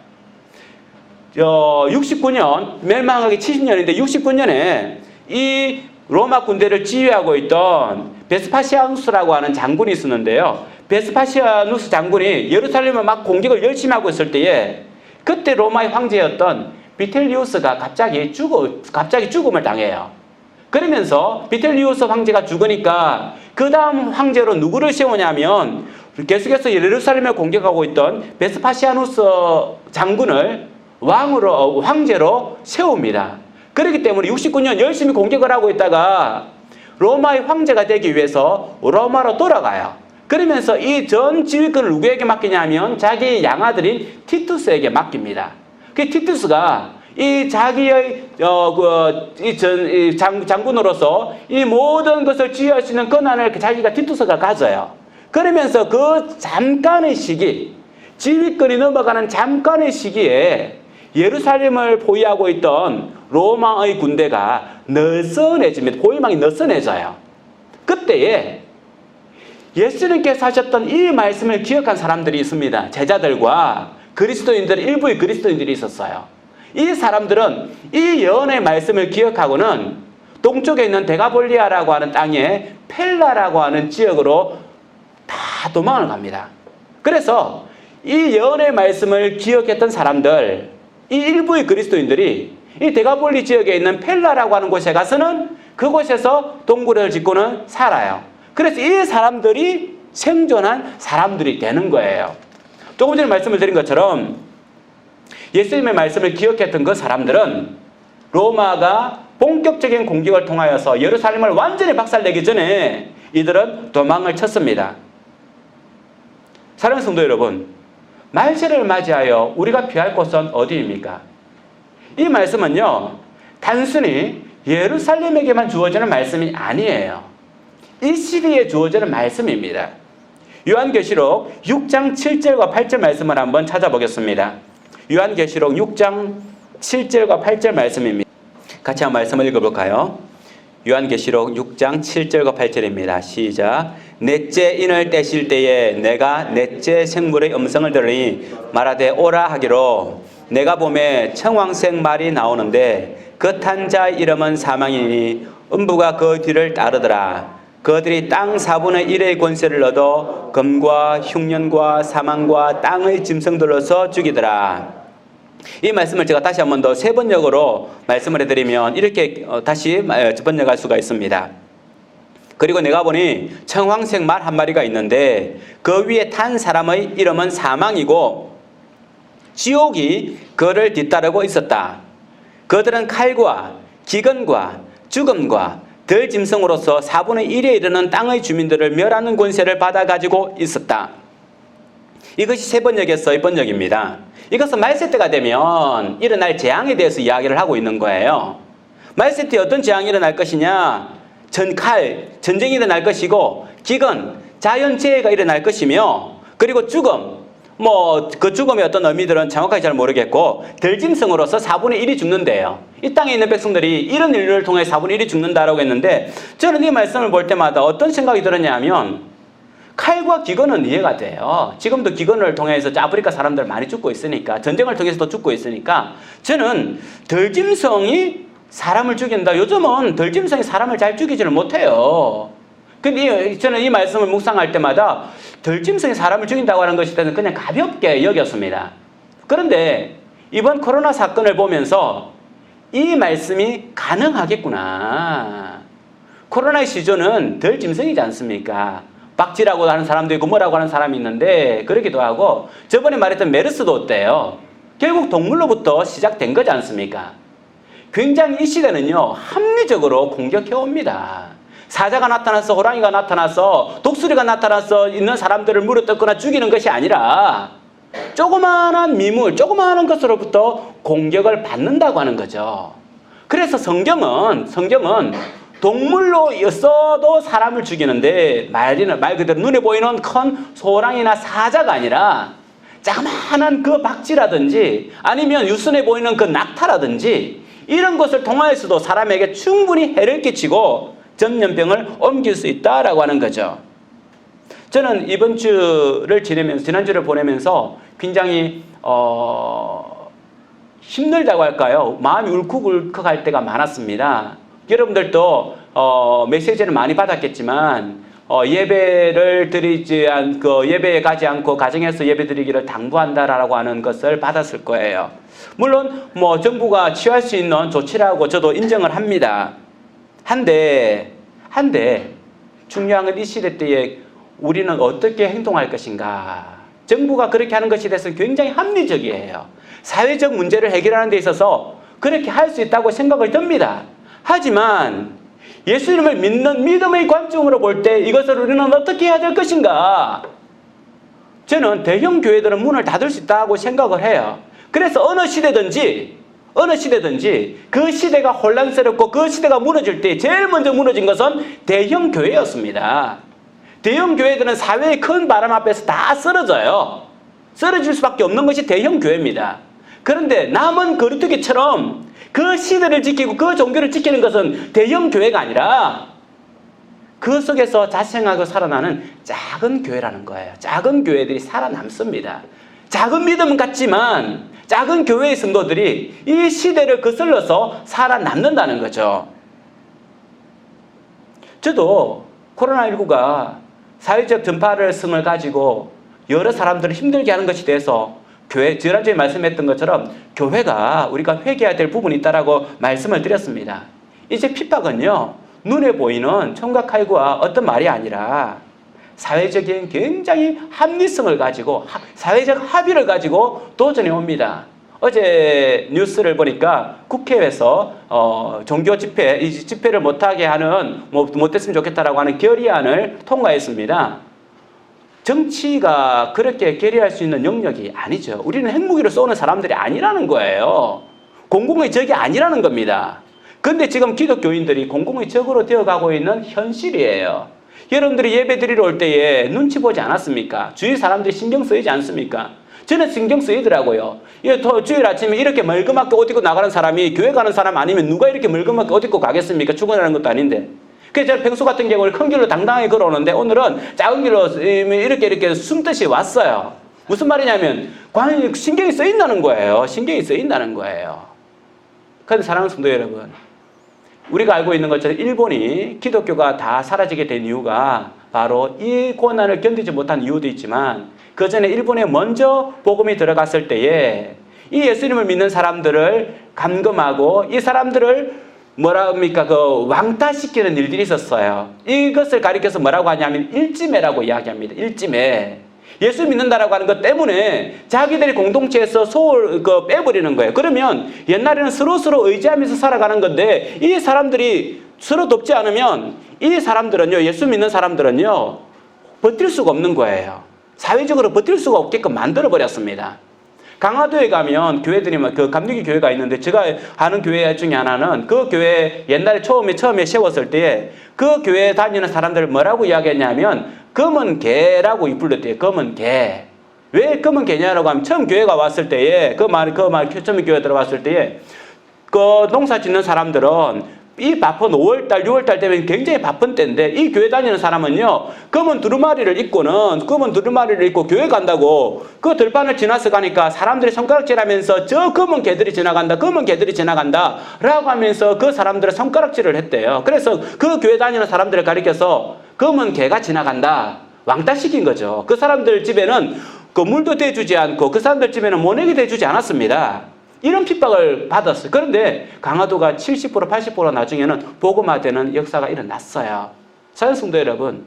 69년, 멸망하기 70년인데 69년에 이 로마 군대를 지휘하고 있던 베스파시아누스라고 하는 장군이 있었는데요. 베스파시아누스 장군이 예루살렘을 막 공격을 열심히 하고 있을 때에 그때 로마의 황제였던 비텔리우스가 갑자기 죽음을 당해요. 그러면서 비텔리우스 황제가 죽으니까 그 다음 황제로 누구를 세우냐면 계속해서 예루살렘을 공격하고 있던 베스파시아누스 장군을 황제로 세웁니다. 그렇기 때문에 69년 열심히 공격을 하고 있다가 로마의 황제가 되기 위해서 로마로 돌아가요. 그러면서 이 전 지휘권을 누구에게 맡기냐면 자기 양아들인 티투스에게 맡깁니다. 그 티투스가 이 자기의 장군으로서 이 모든 것을 지휘할 수 있는 권한을 자기가 티투스가 가져요. 그러면서 그 잠깐의 시기, 지휘권이 넘어가는 잠깐의 시기에 예루살렘을 포위하고 있던 로마의 군대가 느슨해집니다. 포위망이 느슨해져요. 그때에 예수님께서 하셨던 이 말씀을 기억한 사람들이 있습니다. 제자들과 일부의 그리스도인들이 있었어요. 이 사람들은 이 예언의 말씀을 기억하고는 동쪽에 있는 데가볼리아라고 하는 땅에 펠라라고 하는 지역으로 다 도망을 갑니다. 그래서 이 예언의 말씀을 기억했던 사람들, 이 일부의 그리스도인들이 이 데가볼리 지역에 있는 펠라라고 하는 곳에 가서는 그곳에서 동굴을 짓고는 살아요. 그래서 이 사람들이 생존한 사람들이 되는 거예요. 조금 전에 말씀을 드린 것처럼 예수님의 말씀을 기억했던 그 사람들은 로마가 본격적인 공격을 통하여서 예루살렘을 완전히 박살내기 전에 이들은 도망을 쳤습니다. 사랑하는 성도 여러분, 말세를 맞이하여 우리가 피할 곳은 어디입니까? 이 말씀은요, 단순히 예루살렘에게만 주어지는 말씀이 아니에요. 이 시대에 주어지는 말씀입니다. 요한계시록 6장 7절과 8절 말씀을 한번 찾아보겠습니다. 요한계시록 6장 7절과 8절 말씀입니다. 같이 한번 말씀을 읽어볼까요? 요한계시록 6장 7절과 8절입니다. 시작. 넷째 인을 떼실 때에 내가 넷째 생물의 음성을 들으니 말하되 오라 하기로 내가 보매 청황색 말이 나오는데 그 탄 자의 이름은 사망이니 음부가 그 뒤를 따르더라. 그들이 땅 4분의 1의 권세를 얻어 금과 흉년과 사망과 땅의 짐승들로서 죽이더라. 이 말씀을 제가 다시 한 번 더 세 번역으로 말씀을 해드리면 이렇게 다시 번역할 수가 있습니다. 그리고 내가 보니 청황색 말 한 마리가 있는데 그 위에 탄 사람의 이름은 사망이고 지옥이 그를 뒤따르고 있었다. 그들은 칼과 기근과 죽음과 들짐승으로서 4분의 1에 이르는 땅의 주민들을 멸하는 권세를 받아가지고 있었다. 이것이 세 번역에서의 번역입니다. 이것은 말세 때가 되면 일어날 재앙에 대해서 이야기를 하고 있는 거예요. 말세 때 어떤 재앙이 일어날 것이냐? 전쟁이 일어날 것이고 기근, 자연재해가 일어날 것이며 그리고 죽음, 그 죽음의 어떤 의미들은 정확하게 잘 모르겠고 들짐승으로서 4분의 1이 죽는데요. 이 땅에 있는 백성들이 이런 일을 통해 4분의 1이 죽는다라고 했는데 저는 이 말씀을 볼 때마다 어떤 생각이 들었냐면 칼과 기근은 이해가 돼요. 지금도 기근을 통해서 아프리카 사람들 많이 죽고 있으니까 전쟁을 통해서도 죽고 있으니까 저는 들짐승이 사람을 죽인다. 요즘은 들짐승이 사람을 잘 죽이지를 못해요. 근데 저는 이 말씀을 묵상할 때마다 들짐승이 사람을 죽인다고 하는 것에 대해서 그냥 가볍게 여겼습니다. 그런데 이번 코로나 사건을 보면서 이 말씀이 가능하겠구나. 코로나의 시조는 들짐승이지 않습니까? 박쥐라고 하는 사람도 있고 뭐라고 하는 사람이 있는데 그러기도 하고 저번에 말했던 메르스도 어때요? 결국 동물로부터 시작된 거지 않습니까? 굉장히 이 시대는요 합리적으로 공격해옵니다. 사자가 나타나서 호랑이가 나타나서 독수리가 나타나서 있는 사람들을 물어뜯거나 죽이는 것이 아니라 조그마한 미물, 조그마한 것으로부터 공격을 받는다고 하는 거죠. 그래서 성경은 동물로서도 사람을 죽이는데 말 그대로 눈에 보이는 큰 소랑이나 사자가 아니라 자그마한 그 박쥐라든지 아니면 유순해 보이는 그 낙타라든지 이런 것을 통하여서도 사람에게 충분히 해를 끼치고 전염병을 옮길 수 있다라고 하는 거죠. 저는 이번 주를 지내면서 지난주를 보내면서 굉장히 힘들다고 할까요? 마음이 울컥울컥할 때가 많았습니다. 여러분들도 메시지를 많이 받았겠지만 예배를 드리지 않고 예배에 가지 않고 가정에서 예배 드리기를 당부한다라고 하는 것을 받았을 거예요. 물론 정부가 취할 수 있는 조치라고 저도 인정을 합니다. 한데 중요한 건 이 시대 때에 우리는 어떻게 행동할 것인가? 정부가 그렇게 하는 것에 대해서는 굉장히 합리적이에요. 사회적 문제를 해결하는 데 있어서 그렇게 할 수 있다고 생각을 듭니다. 하지만 예수님을 믿는 믿음의 관점으로 볼 때 이것을 우리는 어떻게 해야 될 것인가? 저는 대형 교회들은 문을 닫을 수 있다고 생각을 해요. 그래서 어느 시대든지 그 시대가 혼란스럽고 그 시대가 무너질 때 제일 먼저 무너진 것은 대형 교회였습니다. 대형 교회들은 사회의 큰 바람 앞에서 다 쓰러져요. 쓰러질 수밖에 없는 것이 대형 교회입니다. 그런데 남은 거리두기처럼 그 시대를 지키고 그 종교를 지키는 것은 대형 교회가 아니라 그 속에서 자생하고 살아나는 작은 교회라는 거예요. 작은 교회들이 살아남습니다. 작은 믿음 같지만 작은 교회의 성도들이 이 시대를 거슬러서 살아남는다는 거죠. 저도 코로나19가 사회적 전파성을 가지고 여러 사람들을 힘들게 하는 것에 대해서 지난주에 말씀했던 것처럼 교회가 우리가 회개해야 될 부분이 있다라고 말씀을 드렸습니다. 이제 핍박은요 눈에 보이는 총과 칼과 어떤 말이 아니라 사회적인 굉장히 합리성을 가지고 사회적 합의를 가지고 도전해 옵니다. 어제 뉴스를 보니까 국회에서 종교 집회를 못하게 하는 못했으면 좋겠다라고 하는 결의안을 통과했습니다. 정치가 그렇게 결의할 수 있는 영역이 아니죠. 우리는 핵무기를 쏘는 사람들이 아니라는 거예요. 공공의 적이 아니라는 겁니다. 그런데 지금 기독교인들이 공공의 적으로 되어가고 있는 현실이에요. 여러분들이 예배 드리러 올 때에 눈치 보지 않았습니까? 주위 사람들이 신경 쓰이지 않습니까? 저는 신경 쓰이더라고요. 주일 아침에 이렇게 멀그맣게 옷 입고 나가는 사람이 교회 가는 사람 아니면 누가 이렇게 멀그맣게 옷 입고 가겠습니까? 출근하는 것도 아닌데. 그래서 저는 평소 같은 경우는 큰 길로 당당하게 걸어오는데 오늘은 작은 길로 이렇게 숨듯이 왔어요. 무슨 말이냐면 신경이 쓰인다는 거예요. 신경이 쓰인다는 거예요. 그런데 사랑하는 성도 여러분, 우리가 알고 있는 것처럼 일본이 기독교가 다 사라지게 된 이유가 바로 이 고난을 견디지 못한 이유도 있지만 그 전에 일본에 먼저 복음이 들어갔을 때에 이 예수님을 믿는 사람들을 감금하고 이 사람들을 왕따시키는 일들이 있었어요. 이것을 가리켜서 뭐라고 하냐면 일지매라고 이야기합니다. 일지매. 예수 믿는다라고 하는 것 때문에 자기들이 공동체에서 빼버리는 거예요. 그러면 옛날에는 서로 의지하면서 살아가는 건데 이 사람들이 서로 돕지 않으면 이 사람들은요, 예수 믿는 사람들은요, 버틸 수가 없는 거예요. 사회적으로 버틸 수가 없게끔 만들어버렸습니다. 강화도에 가면 교회들이 감리교 교회가 있는데 제가 아는 교회 중에 하나는 그 교회 옛날에 처음에 세웠을 때에 그 교회에 다니는 사람들을 뭐라고 이야기했냐면 검은 개라고 불렀대요. 검은 개. 왜 검은 개냐라고 하면 처음 교회가 왔을 때에 처음 교회 들어왔을 때에 농사 짓는 사람들은 이 바쁜 5월달, 6월달 되면 굉장히 바쁜 때인데 이 교회 다니는 사람은요, 검은 두루마리를 입고 교회 간다고 그 들판을 지나서 가니까 사람들이 손가락질하면서 저 검은 개들이 지나간다 라고 하면서 그 사람들의 손가락질을 했대요. 그래서 그 교회 다니는 사람들을 가리켜서 검은 개가 지나간다, 왕따시킨 거죠. 그 사람들 집에는 물도 대주지 않고 그 사람들 집에는 모내기 대주지 않았습니다. 이런 핍박을 받았어요. 그런데 강화도가 70%, 80% 나중에는 복음화되는 역사가 일어났어요. 사랑하는 성도 여러분,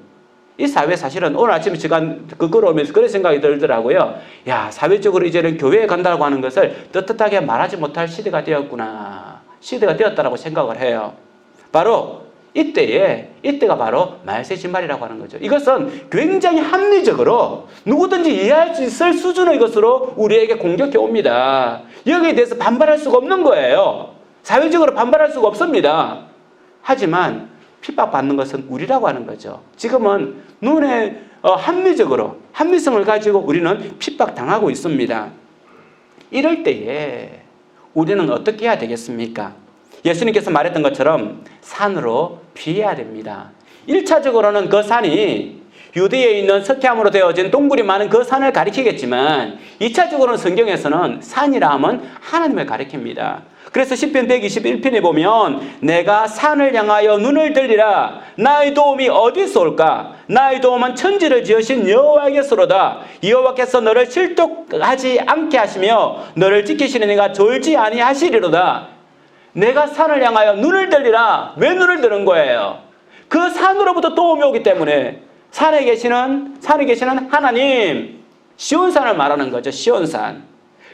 이 사회 사실은 오늘 아침에 제가 걸어오면서 그런 생각이 들더라고요. 야, 사회적으로 이제는 교회에 간다고 하는 것을 떳떳하게 말하지 못할 시대가 되었구나. 시대가 되었다라고 생각을 해요. 바로 이때가 바로 말세진말이라고 하는 거죠. 이것은 굉장히 합리적으로 누구든지 이해할 수 있을 수준의 것으로 우리에게 공격해 옵니다. 여기에 대해서 반발할 수가 없는 거예요. 사회적으로 반발할 수가 없습니다. 하지만 핍박받는 것은 우리라고 하는 거죠. 지금은 눈에 합리성을 가지고 우리는 핍박당하고 있습니다. 이럴 때에 우리는 어떻게 해야 되겠습니까? 예수님께서 말했던 것처럼 산으로 피해야 됩니다. 1차적으로는 그 산이 유대에 있는 석회암으로 되어진 동굴이 많은 그 산을 가리키겠지만 2차적으로는 성경에서는 산이라 하면 하나님을 가리킵니다. 그래서 시편 121편에 보면 내가 산을 향하여 눈을 들리라. 나의 도움이 어디서 올까? 나의 도움은 천지를 지으신 여호와에게서로다. 여호와께서 너를 실족하지 않게 하시며 너를 지키시는 이가 졸지 아니하시리로다. 내가 산을 향하여 눈을 들리라. 왜 눈을 드는 거예요? 그 산으로부터 도움이 오기 때문에 산에 계시는 하나님, 시온산을 말하는 거죠. 시온산.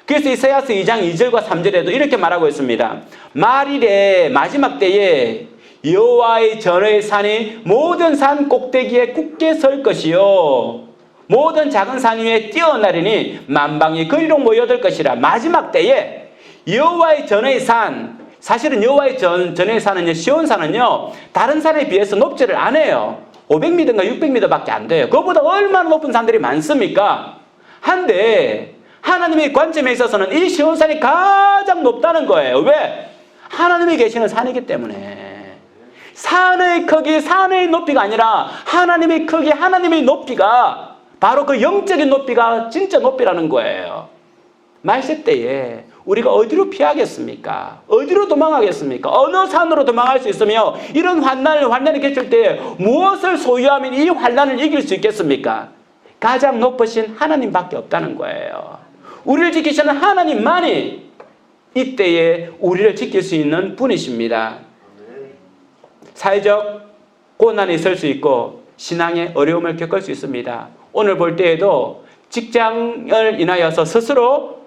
그래서 이사야서 2장 2절과 3절에도 이렇게 말하고 있습니다. 말일에 마지막 때에 여호와의 전의 산이 모든 산 꼭대기에 굳게 설 것이요 모든 작은 산 위에 뛰어나리니 만방이 그리로 모여들 것이라. 마지막 때에 여호와의 전의 산, 사실은 여호와의 전의 산은요, 시온산은요, 다른 산에 비해서 높지를 않아요. 500m인가 600m밖에 안 돼요. 그것보다 얼마나 높은 산들이 많습니까? 한데 하나님의 관점에 있어서는 이 시온산이 가장 높다는 거예요. 왜? 하나님이 계시는 산이기 때문에. 산의 크기, 산의 높이가 아니라 하나님의 크기, 하나님의 높이가 바로 그 영적인 높이가 진짜 높이라는 거예요. 말세 때에 우리가 어디로 피하겠습니까? 어디로 도망하겠습니까? 어느 산으로 도망할 수 있으며 이런 환난이 겹칠 때 무엇을 소유하면 이 환난을 이길 수 있겠습니까? 가장 높으신 하나님밖에 없다는 거예요. 우리를 지키시는 하나님만이 이때에 우리를 지킬 수 있는 분이십니다. 사회적 고난이 있을 수 있고 신앙의 어려움을 겪을 수 있습니다. 오늘 볼 때에도 직장을 인하여서 스스로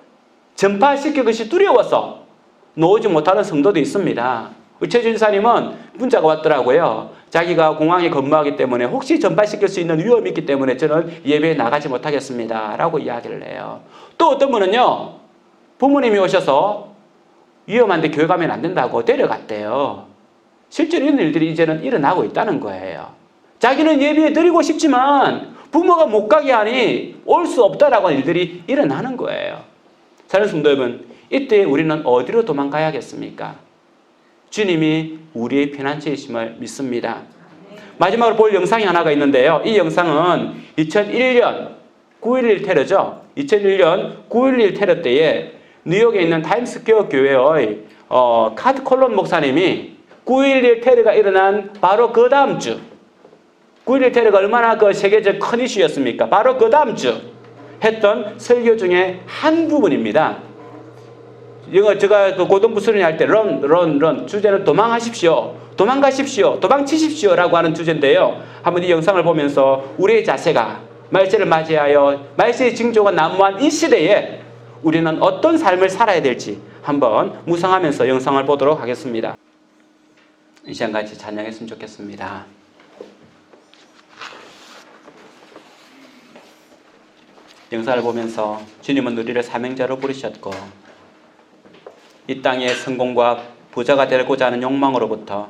전파시킬 것이 두려워서 놓지 못하는 성도도 있습니다. 최준 사님은 문자가 왔더라고요. 자기가 공항에 근무하기 때문에 혹시 전파시킬 수 있는 위험이 있기 때문에 저는 예배에 나가지 못하겠습니다 라고 이야기를 해요. 또 어떤 분은요, 부모님이 오셔서 위험한데 교회 가면 안 된다고 데려갔대요. 실제로 이런 일들이 이제는 일어나고 있다는 거예요. 자기는 예배에 드리고 싶지만 부모가 못 가게 하니 올 수 없다라고 하는 일들이 일어나는 거예요. 사랑하는 성도 여러분, 이때 우리는 어디로 도망가야겠습니까? 주님이 우리의 피난처이심을 믿습니다. 마지막으로 볼 영상이 하나가 있는데요. 이 영상은 2001년 9.11 테러죠. 2001년 9.11 테러 때에 뉴욕에 있는 타임스퀘어 교회의 카트 콜론 목사님이 9.11 테러가 일어난 바로 그 다음 주, 9.11 테러가 얼마나 그 세계적 큰 이슈였습니까? 바로 그 다음 주 했던 설교 중에 한 부분입니다. 이거 제가 그 고등부 수련회 때 런 주제는 도망하십시오, 도망가십시오, 도망치십시오 라고 하는 주제인데요. 한번 이 영상을 보면서 우리의 자세가 말세를 맞이하여 말세의 징조가 난무한 이 시대에 우리는 어떤 삶을 살아야 될지 한번 묵상하면서 영상을 보도록 하겠습니다. 이 시간 같이 찬양했으면 좋겠습니다. 영상을 보면서 주님은 우리를 사명자로 부르셨고 이 땅의 성공과 부자가 되고자 하는 욕망으로부터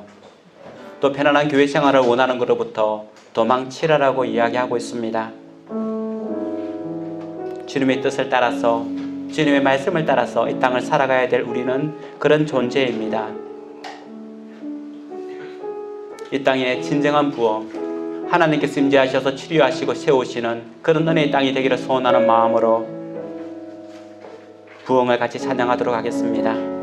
또 편안한 교회 생활을 원하는 것으로부터 도망치라라고 이야기하고 있습니다. 주님의 뜻을 따라서 주님의 말씀을 따라서 이 땅을 살아가야 될 우리는 그런 존재입니다. 이 땅에 진정한 부흥, 하나님께서 임재하셔서 치료하시고 세우시는 그런 은혜의 땅이 되기를 소원하는 마음으로 부흥을 같이 찬양하도록 하겠습니다.